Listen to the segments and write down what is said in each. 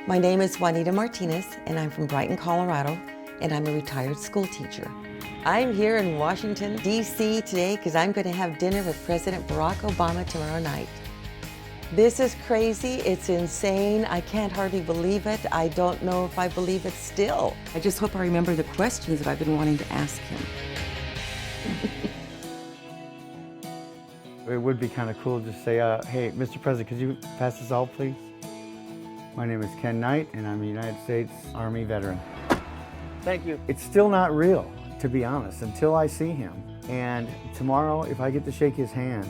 My name is Juanita Martinez, and I'm from Brighton, Colorado, and I'm a retired school teacher. I'm here in Washington, D.C. today because I'm going to have dinner with President Barack Obama tomorrow night. This is crazy, it's insane, I can't hardly believe it. I don't know if I believe it still. I just hope I remember the questions that I've been wanting to ask him. It would be kind of cool to say, hey, Mr. President, could you pass this out, please? My name is Ken Knight, and I'm a United States Army veteran. Thank you. It's still not real, to be honest, until I see him. And tomorrow, if I get to shake his hand,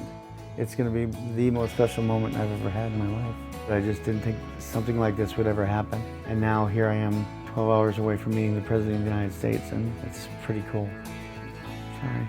it's going to be the most special moment I've ever had in my life. I just didn't think something like this would ever happen. And now here I am, 12 hours away from meeting the President of the United States, and it's pretty cool. Sorry.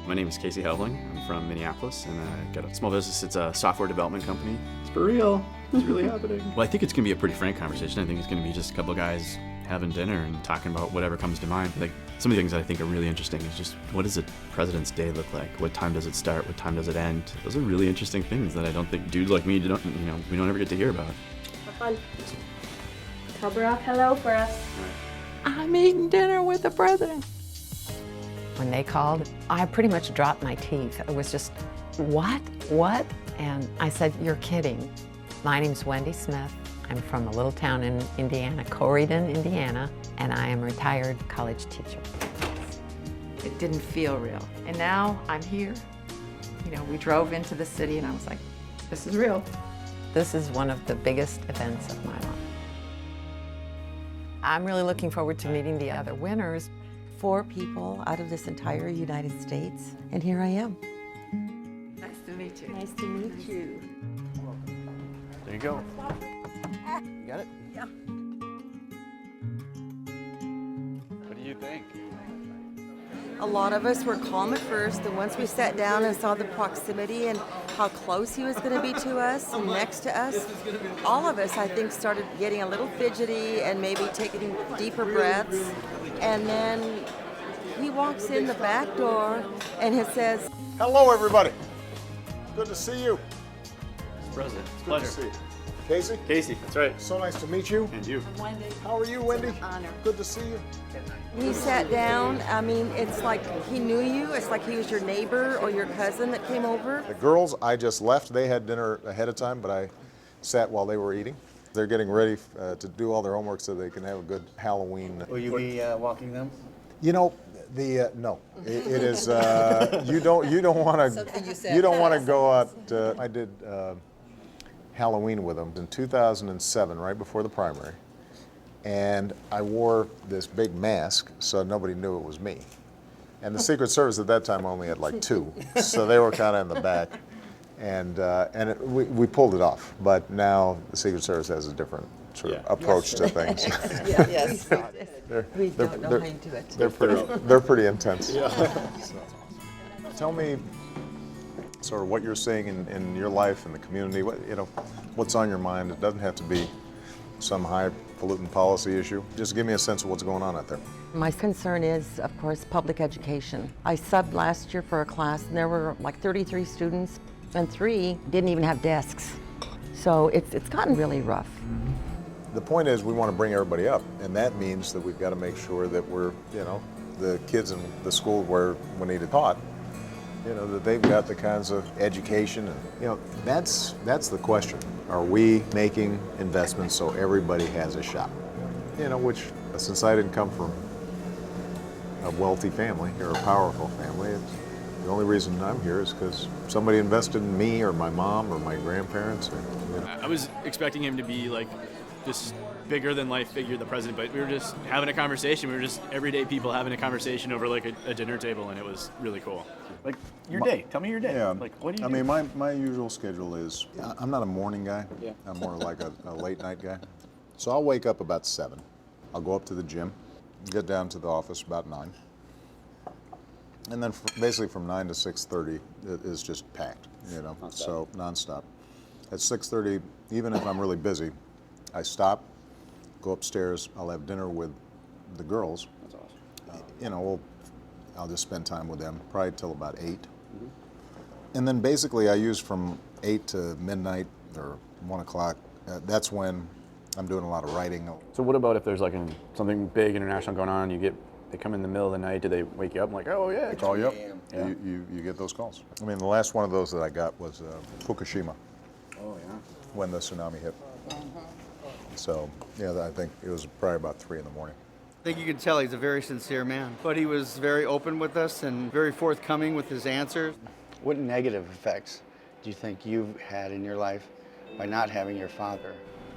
My name is Casey Helbling. I'm from Minneapolis, and I got a small business. It's a software development company. It's for real. It's really happening. Well, I think it's going to be a pretty frank conversation. I think it's going to be just a couple of guys having dinner and talking about whatever comes to mind. Like, some of the things that I think are really interesting is just, what does a president's day look like? What time does it start? What time does it end? Those are really interesting things that I don't think dudes like me don't, we don't ever get to hear about. Have fun. Tell Barack hello for us. I'm eating dinner with the president. When they called, I pretty much dropped my teeth. It was just, what? And I said, you're kidding. My name's Wendy Smith. I'm from a little town in Indiana, Corydon, Indiana, and I am a retired college teacher. It didn't feel real. And now I'm here. We drove into the city and I was like, this is real. This is one of the biggest events of my life. I'm really looking forward to meeting the other winners. 4 people out of this entire United States, and here I am. Nice to meet you. Nice to meet you. There you go. You got it? Yeah. What do you think? A lot of us were calm at first, and once we sat down and saw the proximity and how close he was going to be to us and next to us, all of us, I think, started getting a little fidgety and maybe taking deeper breaths. And then he walks in the back door and he says, "Hello, everybody. Good to see you. President, Good pleasure. to see you. Casey? Casey, that's right. So nice to meet you. And you. How are you, Wendy? Honor. Good to see you. he sat down. I mean, it's like he knew you. It's like he was your neighbor or your cousin that came over. The girls, I just left. They had dinner ahead of time, but I sat while they were eating. They're getting ready to do all their homework so they can have a good Halloween. Will you be walking them? No, it is. You don't want to go out. I did Halloween with them in 2007, right before the primary, and I wore this big mask so nobody knew it was me. And the Secret Service at that time only had like 2, so they were kind of in the back. And we pulled it off, but now the Secret Service has a different sort of approach to things. Yes. We don't know how you do it. They're pretty intense. Yeah. So, tell me sort of what you're seeing in your life and the community. What's on your mind? It doesn't have to be some highfalutin policy issue. Just give me a sense of what's going on out there. My concern is, of course, public education. I subbed last year for a class, and there were like 33 students, and 3 didn't even have desks. So it's gotten really rough. The point is we want to bring everybody up, and that means that we've got to make sure that we're, the kids in the school where we need it taught, that they've got the kinds of education, and, that's the question. Are we making investments so everybody has a shot? Which, since I didn't come from a wealthy family or a powerful family, the only reason I'm here is because somebody invested in me or my mom or my grandparents. I was expecting him to be like this bigger than life figure, the president, but we were just having a conversation. We were just everyday people having a conversation over like a dinner table, and it was really cool. Like your day. Tell me your day. Yeah. Like, what do you I do? mean, my usual schedule is, I'm not a morning guy. Yeah. I'm more like a late night guy. So I'll wake up about 7. I'll go up to the gym, get down to the office about 9. And then basically from 9 to 6:30 it is just packed, Nonstop. So nonstop. At 6:30, even if I'm really busy, I stop, go upstairs, I'll have dinner with the girls. That's awesome. I'll just spend time with them, probably till about 8. And then basically I use from 8 to midnight or 1 o'clock, that's when I'm doing a lot of writing. So what about if there's like something big international going on? They come in the middle of the night. Do they wake you up? I'm like, oh yeah. They call you up. Yeah. You get those calls. I mean, the last one of those that I got was Fukushima. Oh yeah. When the tsunami hit. So yeah, I think it was probably about 3 in the morning. I think you can tell he's a very sincere man, but he was very open with us and very forthcoming with his answers. What negative effects do you think you've had in your life by not having your father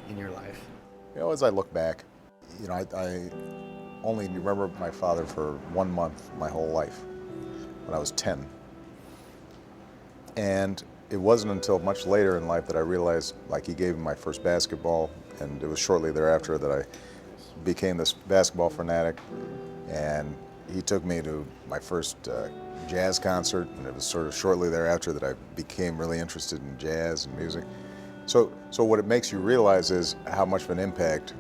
in your life? You know, as I look back, you know, I only remember my father for 1 month my whole life, when I was 10. And it wasn't until much later in life that I realized, like, he gave me my first basketball, and it was shortly thereafter that I became this basketball fanatic, and he took me to my first jazz concert, and it was sort of shortly thereafter that I became really interested in jazz and music. So what it makes you realize is how much of an impact,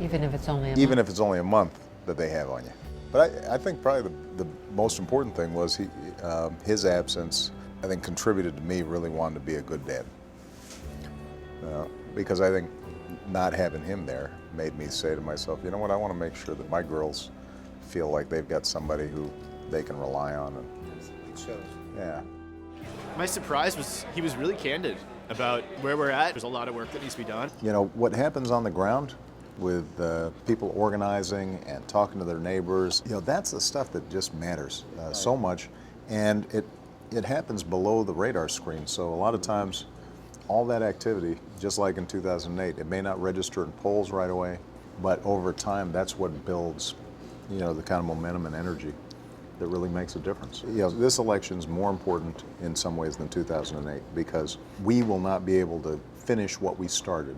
Even if it's only a month, that they have on you. But I think probably the most important thing was his absence, I think, contributed to me really wanting to be a good dad. Because I think not having him there made me say to myself, you know what, I want to make sure that my girls feel like they've got somebody who they can rely on. And, yeah. My surprise was he was really candid about where we're at. There's a lot of work that needs to be done. You know, what happens on the ground with people organizing and talking to their neighbors, you know, that's the stuff that just matters so much. And it happens below the radar screen. So a lot of times, all that activity, just like in 2008, it may not register in polls right away, but over time, that's what builds, you know, the kind of momentum and energy that really makes a difference. You know, this election's more important in some ways than 2008 because we will not be able to finish what we started,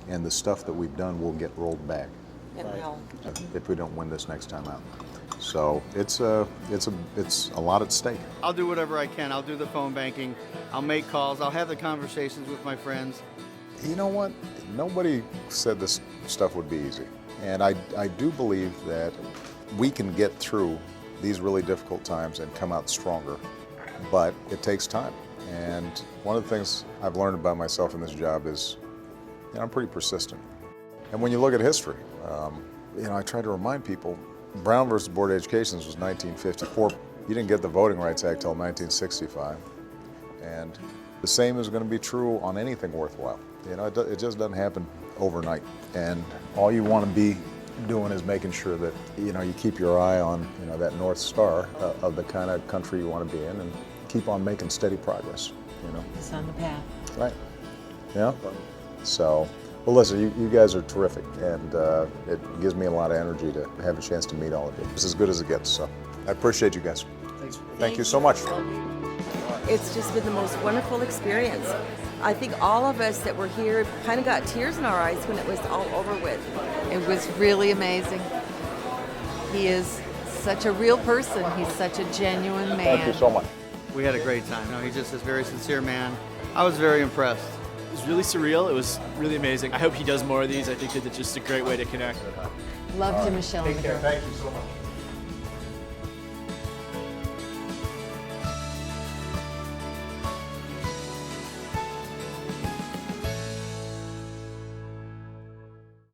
and the stuff that we've done will get rolled back if we don't win this next time out. So it's a lot at stake. I'll do whatever I can. I'll do the phone banking. I'll make calls. I'll have the conversations with my friends. You know what? Nobody said this stuff would be easy. And I do believe that we can get through these really difficult times and come out stronger, but it takes time. And one of the things I've learned about myself in this job is, you know, I'm pretty persistent. And when you look at history, you know, I try to remind people, Brown versus Board of Education was 1954. You didn't get the Voting Rights Act till 1965. And the same is going to be true on anything worthwhile. You know, it just doesn't happen overnight. And all you want to be doing is making sure that, you know, you keep your eye on, you know, that North Star of the kind of country you want to be in and keep on making steady progress, you know. It's on the path. Right. Yeah. So, well, listen, you guys are terrific, and it gives me a lot of energy to have a chance to meet all of you. It's as good as it gets, so I appreciate you guys. Thanks. Thank you so much. It's just been the most wonderful experience. I think all of us that were here kind of got tears in our eyes when it was all over with. It was really amazing. He is such a real person. He's such a genuine man. Thank you so much. We had a great time. You know, he's just a very sincere man. I was very impressed. It was really surreal. It was really amazing. I hope he does more of these. I think that it's just a great way to connect. Love to Michelle and the girls. Thank you so much.